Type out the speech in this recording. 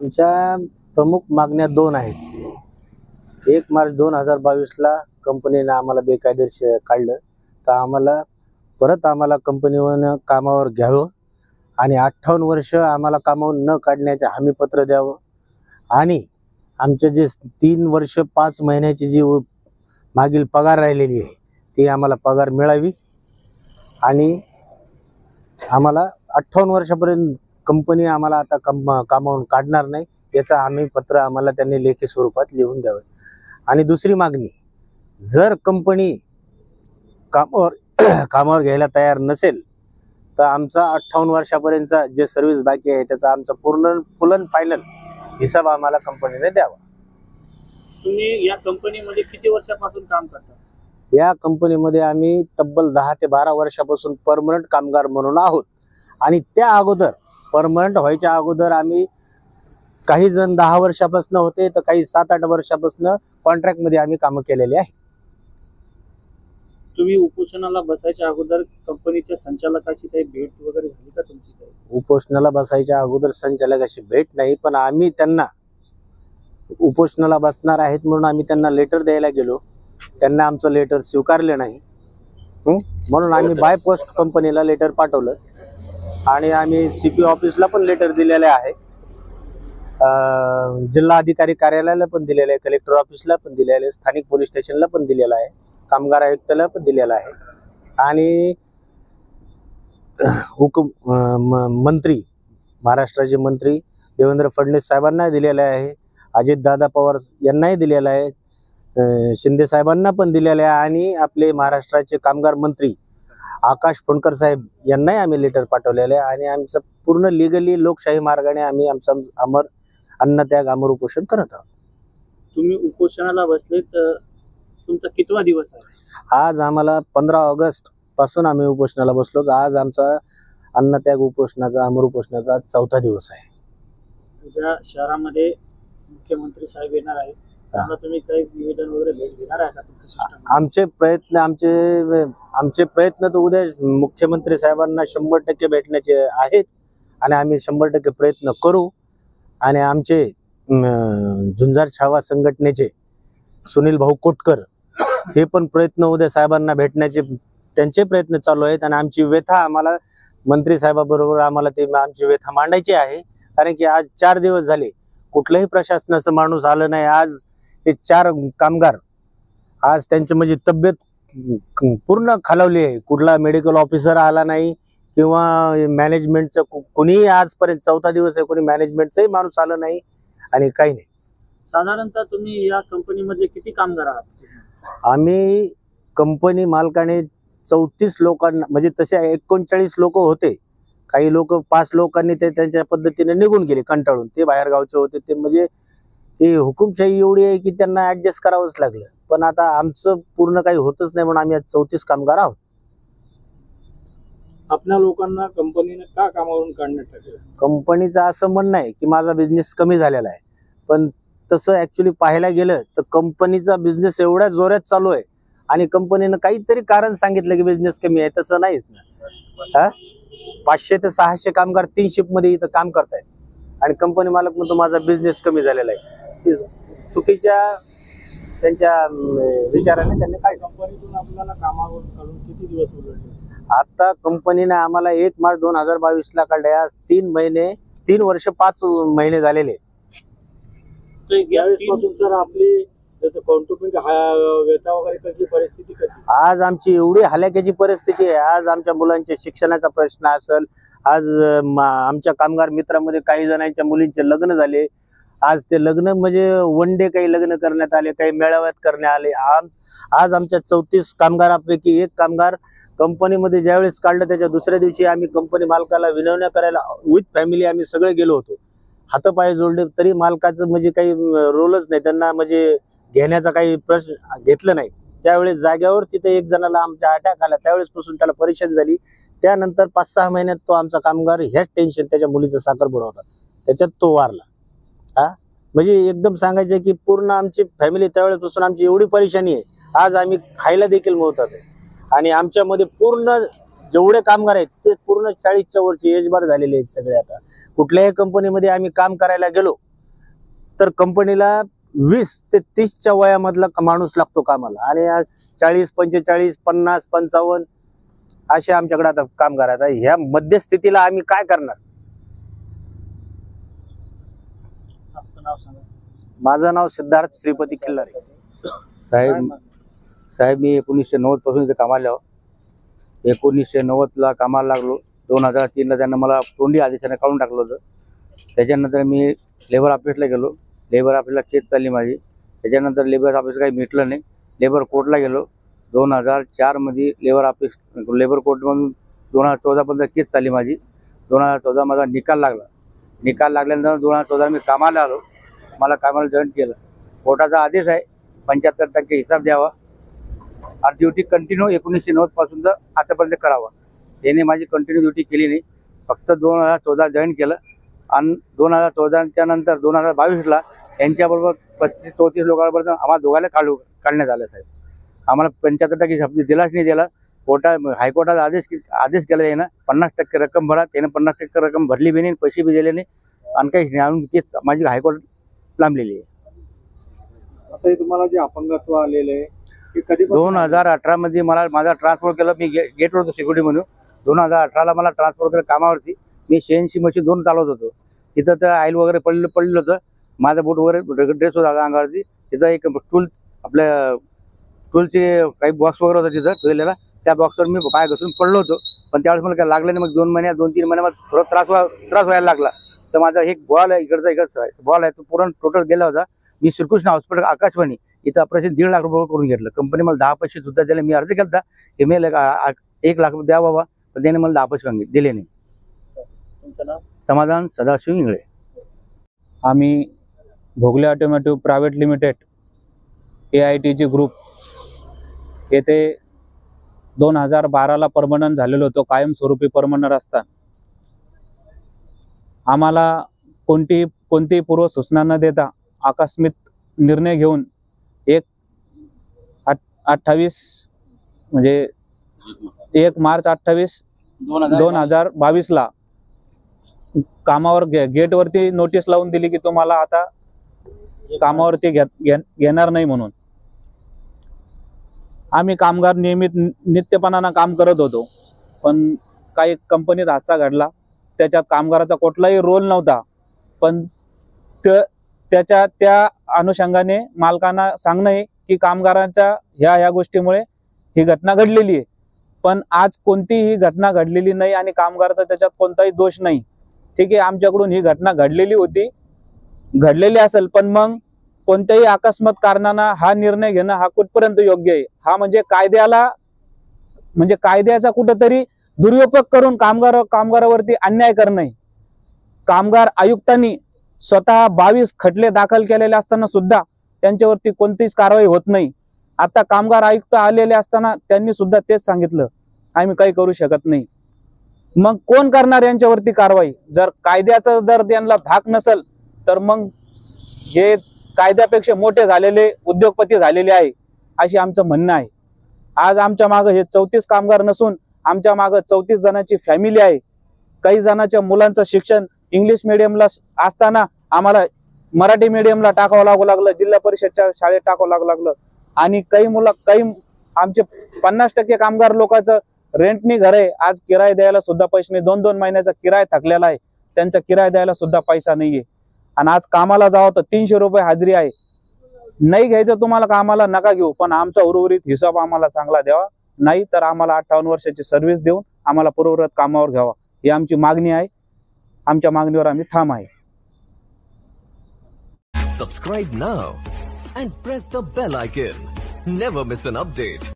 आमच्या प्रमुख मागण्या दोन आहेत. 1 मार्च 2022ला कंपनीने आम्हाला बेकायदेशीर काढलं, तर आम्हाला कंपनीवर कामावर घ्यावं आणि 58 वर्ष आम्हाला कामावर न काढण्याचे हमीपत्र द्यावं आणि आमचे जे 3 वर्ष 5 महिन्याची जी मागील पगार राहिलेली आहे ती आम्हाला पगार मिळावी आणि आम्हाला 58 वर्षापर्यंत कंपनी आम्हाला आता कामावून काढणार नाही याचा हमीपत्र आम्हाला त्यांनी लेखी स्वरूपात लिहून द्यावं. आणि दुसरी मागणी, जर कंपनी कामावर घ्यायला तयार नसेल तर आमचा 58 वर्षापर्यंतचा जे सर्व्हिस बाकी आहे त्याचा आमचा फुल अँड फायनल हिसाब आम्हाला कंपनीने द्यावा. तुम्ही या कंपनीमध्ये किती वर्षापासून काम करता? या कंपनीमध्ये आम्ही तब्बल 10 ते 12 वर्षापासून परमनंट कामगार म्हणून आहोत आणि त्या अगोदर परमनंट व्हायच्या अगोदर आम्ही काही जण 10 वर्षापासून होते तर काही 7-8 वर्षापासून कॉन्ट्रॅक्ट मध्ये आम्ही काम केलेले आहे. तुम्ही उपोषणाला बसायच्या अगोदर कंपनीच्या संचालकाशी काही भेट वगैरे झाली का तुमची? काही उपोषणाला बसायच्या अगोदर संचालकाशी भेट नाही, पण आम्ही त्यांना उपोषणाला बसणार आहेत म्हणून आम्ही त्यांना लेटर द्यायला गेलो. त्यांना आमचं लेटर स्वीकारले नाही, म्हणून आम्ही बाय पोस्ट कंपनीला लेटर पाठवलं आणि आम्ही CP ऑफिसला पण लेटर दिलेले आहे, जिल्हा अधिकारी कार्यालयाला पण दिलेलं आहे, कलेक्टर ऑफिसला पण दिलेलं आहे, स्थानिक पोलीस स्टेशनला पण दिलेलं आहे, कामगार आयुक्ताला पण दिलेलं आहे आणि मंत्री महाराष्ट्राचे मंत्री देवेंद्र फडणवीस साहेबांना दिलेलं आहे, अजितदादा पवार यांनाही दिलेलं आहे, शिंदे साहेबांना पण दिलेलं आहे आणि आपले महाराष्ट्राचे कामगार मंत्री आकाश फुंडकर साहेब यांनाही आम्ही लेटर पाठवलेलं आहे आणि आमचं पूर्ण लिगली लोकशाही मार्गाने आम्ही आमचं अन्नत्याग अमर उपोषण करत आहोत. तुम्ही उपोषणाला बसले तर तुमचा कितवा दिवस आहे? आज आम्हाला 15 ऑगस्ट पासून आम्ही उपोषणाला बसलो. आज आमचा अन्नत्याग उपोषणाचा अमर उपोषणाचा 4था दिवस आहे. उद्या शहरामध्ये मुख्यमंत्री साहेब येणार आहेत, त्यांना तुम्ही काही निवेदन वगैरे भेट देणार आहे का? आमचे प्रयत्न तर उद्या मुख्यमंत्री साहेबांना 100% भेटण्याचे आहेत आणि आम्ही 100% प्रयत्न करू आणि आमचे झुंजार छावा संघटनेचे सुनील भाऊ कोटकर हे पण प्रयत्न उद्या साहेबांना भेटण्याचे त्यांचे प्रयत्न चालू आहेत आणि आमची व्यथा आम्हाला मंत्री साहेबाबरोबर आम्हाला आमची व्यथा मांडायची आहे. कारण की आज 4 दिवस झाले कुठलंही प्रशासनाचं माणूस आलं नाही. आज हे 4 कामगार आज त्यांची म्हणजे तब्येत पूर्ण खालावली आहे. कुठला मेडिकल ऑफिसर आला नाही किंवा मॅनेजमेंटचं कोणीही आजपर्यंत 4था दिवस आहे, कोणी मॅनेजमेंटचाही माणूस आलं नाही आणि काही नाही. साधारणतः तुम्ही या कंपनीमध्ये किती कामगार आहात? आम्ही कंपनी मालकाने 34 लोकांना म्हणजे तसे 39 लोक होते, काही लोक 5 लोकांनी ते त्यांच्या पद्धतीने निघून गेले कंटाळून, ते बाहेर गावचे होते. ते म्हणजे ती हुकुमशाही एवढी आहे की त्यांना ऍडजस्ट करावंच लागलं, पण आता आमचं पूर्ण काही होतच नाही म्हणून आम्ही आज 34 कामगार आहोत. आपल्या लोकांना कंपनीने का कामावरून काढण्यात टाकलं? कंपनीचं असं म्हणणं आहे की माझा बिझनेस कमी झालेला आहे, पण तसं ऍक्च्युली पाहायला गेलं तर कंपनीचा बिझनेस एवढ्या जोरात चालू आहे आणि कंपनीनं काहीतरी कारण सांगितलं की बिझनेस कमी आहे, तसं नाहीच ना. 500 ते 600 कामगार 3 शिफ्ट मध्ये इथं काम करतायत आणि कंपनी मालक म्हणतो माझा बिझनेस कमी झालेला आहे. चुकीच्या त्यांच्या विचाराने त्यांनी काय. कंपनीतून आपल्याला कामावर काढून किती दिवस उलटले? आता कंपनीने आम्हाला 1 मार्च 2022ला काढले. आज 3 वर्ष 5 महिने झालेले. आपली जसं कौटुंबिक व्यथा वगैरे कशी परिस्थिती कशी? आज आमची एवढी हलाखीची परिस्थिती आहे. आज आमच्या मुलांच्या शिक्षणाचा प्रश्न असेल, आज आमच्या कामगार मित्रांमध्ये काही जणांच्या मुलींचे लग्न झाले. आज ते लग्न म्हणजे वन डे काही लग्न करण्यात आले, काही मेळाव्यात करण्यात आले. आज आमच्या 34 कामगारांपैकी 1 कामगार कंपनीमध्ये ज्यावेळेस काढलं त्याच्या दुसऱ्या दिवशी आम्ही कंपनी मालकाला विनवण्या करायला विथ फॅमिली आम्ही सगळे गेलो होतो. हातपाय जोडले तरी मालकाचं म्हणजे काही रोलच नाही, त्यांना म्हणजे घेण्याचा काही प्रश्न घेतलं नाही. त्यावेळेस जाग्यावर तिथे 1 जणाला आमच्या अटॅक आला, त्यावेळेस पासून त्याला परेशान झाली. त्यानंतर 5-6 महिन्यात तो आमचा कामगार ह्याच टेन्शन, त्याच्या मुलीचा साखरपुडा होता त्याच्यात तो वारला. म्हणजे एकदम सांगायचं की पूर्ण आमची फॅमिली त्यावेळेपासून आमची एवढी परेशानी आहे. आज आम्ही खायला देखील मोहतात आहे आणि आमच्यामध्ये पूर्ण जेवढे कामगार आहेत ते पूर्ण 40च्या वरची एज बार झालेले आहेत सगळे. आता कुठल्याही कंपनीमध्ये आम्ही काम करायला गेलो तर कंपनीला 20 ते 30च्या वयामधला माणूस लागतो कामाला, आणि आज 40, 45, 50, 55 असे आमच्याकडे आता कामगार आहेत. ह्या मध्यस्थितीला आम्ही काय करणार? आपलं नाव सांगा. माझं नाव सिद्धार्थ श्रीपती खिल्लारे. साहेब मी 1990 पासून इथे कामाला आहो. 1990ला कामाला लागलो. 2003ला त्यांना मला तोंडी आदेशाने काढून टाकलं होतं. त्याच्यानंतर मी लेबर ऑफिसला गेलो. लेबर ऑफिसला केस चालली माझी. त्याच्यानंतर लेबर ऑफिस काही मिटलं नाही. लेबर कोर्टला गेलो. 2004मध्ये लेबर कोर्टमधून 2014पर्यंत केस चालली माझी. 2014 माझा निकाल लागला. निकाल लागल्यानंतर 2014 मी कामाला आलो. मला कामाला जॉईन केलं. कोर्टाचा आदेश आहे 75% हिसाब द्यावा आणि ड्युटी कंटिन्यू 1990 पासून तर आतापर्यंत करावा. त्याने माझी कंटिन्यू ड्युटी केली नाही. फक्त 2014 जॉईन केलं आणि 2014च्या नंतर 2022ला यांच्याबरोबर 35-34 लोकांबरोबर आम्हाला दोघांना काढण्यात आलं. साहेब आम्हाला 75% हिसाब दिलाच नाही. दिला हायकोर्टाचा आदेश केला त्यानं 50% रक्कम भरा. त्यानं 50% रक्कम भरली बी नाही, पैसे बी दिले नाही आणि काहीच नाही. अजून केस माझी हायकोर्ट लांबलेली आहे. आता हे तुम्हाला जे अपंगत्व आलेलं आहे हे कधी 2018मध्ये मला माझा ट्रान्सफर केलं. मी गेटवर होतो सिक्युरिटी म्हणून. 2018ला मला ट्रान्सफर केलं कामावरती. मी CNC मशीन 2 चालवत होतो. तिथं तर ऑइल वगैरे पडलेलं होतं. माझा बूट वगैरे ड्रेस होता अंगावरती. तिथं एक आपल्या टूलचे काही बॉक्स वगैरे होता तिथं ठेवलेला. त्या बॉक्सवर मी पाय घसरून पडलो होतो. पण त्यावेळेस मला काय लागलं नाही. मग 2 महिन्यात 2-3 महिन्यात थोडा त्रास व्हायला लागला. तर माझा एक बॉल आहे इकडचा बॉल आहे तो पूर्ण टोटल गेला होता. मी श्रीकृष्ण हॉस्पिटल आकाशवाणी इथं ऑपरेशन 1.5 लाख रुपये करून घेतलं. कंपनी मला 10 पैसे सुद्धा दिले. मी अर्ज केला की मी 1 लाख रुपये द्या बाबा, पण त्याने मला 10 पैसे दिले नाही. तुमचं नाव? समाधान सदाशिव इंगळे. आम्ही भोगले ऑटोमॅटिव्ह प्रायव्हेट लिमिटेड AITG ग्रुप येथे 2012ला परमनंट झालेलो होतो. कायमस्वरूपी परमनंट असता आम्हाला कोणतीही पूर्व सूचना न देता आकस्मिक निर्णय घेऊन 1 मार्च 2022ला कामावर गेटवरती नोटीस लावून दिली की तुम्हाला आता कामावरती घेणार नाही म्हणून. आम्ही कामगार नियमित नित्यपणानं काम करत होतो. पण काही कंपनीत हादसा घडला. त्याच्यात कामगाराचा कुठलाही रोल नव्हता. पण त्या अनुषंगाने मालकांना सांगणं आहे की कामगारांच्या ह्या गोष्टीमुळे ही घटना घडलेली आहे. पण आज कोणतीही घटना घडलेली नाही आणि कामगाराचा त्याच्यात कोणताही दोष नाही. ठीक आहे, आमच्याकडून ही घटना घडलेली असेल, पण मग कोणत्याही अकस्मात कारणानं हा निर्णय घेणं हा कुठपर्यंत योग्य आहे? हा म्हणजे कायद्याचा कुठंतरी दुरुपयोग करून कामगारावरती अन्याय करणं. कामगार आयुक्तांनी स्वतः 22 खटले दाखल केलेले असताना सुद्धा त्यांच्यावरती कोणतीच कारवाई होत नाही. आता कामगार आयुक्त आलेले असताना त्यांनी सुद्धा तेच सांगितलं, आम्ही काही करू शकत नाही. मग कोण करणार यांच्यावरती कारवाई? जर कायद्याचा जर त्यांना धाक नसेल तर मग हे कायद्यापेक्षा मोठे झालेले उद्योगपती झालेले आहे अशी आमचं म्हणणं आहे. आज आमच्या मागे हे 34 कामगार नसून आमच्या मागे 34 जणांची फॅमिली आहे. काही जणांच्या मुलांचं शिक्षण इंग्लिश मीडियमला असताना आम्हाला मराठी मीडियमला टाकावं लागलं, जिल्हा परिषदच्या शाळेत टाकावं लागलं. आणि काही आमचे 50% कामगार लोकांचं रेंटनी घर आहे. आज किराया द्यायला सुद्धा पैसे नाही. 2-2 महिन्याचा किराया थकलेला आहे. त्यांचा किराया द्यायला सुद्धा पैसा नाहीये. आणि आज कामाला जावं तर 300 रुपये हाजरी आहे. नाही घ्यायचं तुम्हाला कामाला नका घेऊ, पण आमचा उर्वरित हिसाब आम्हाला चांगला द्यावा. नाही तर आम्हाला 58 वर्षाची सर्व्हिस देऊन आम्हाला पूर्ववत कामावर घ्यावा ही आमची मागणी आहे. आमच्या मागणीवर आम्ही ठाम आहे. Subscribe now and press the bell icon. Never miss an update.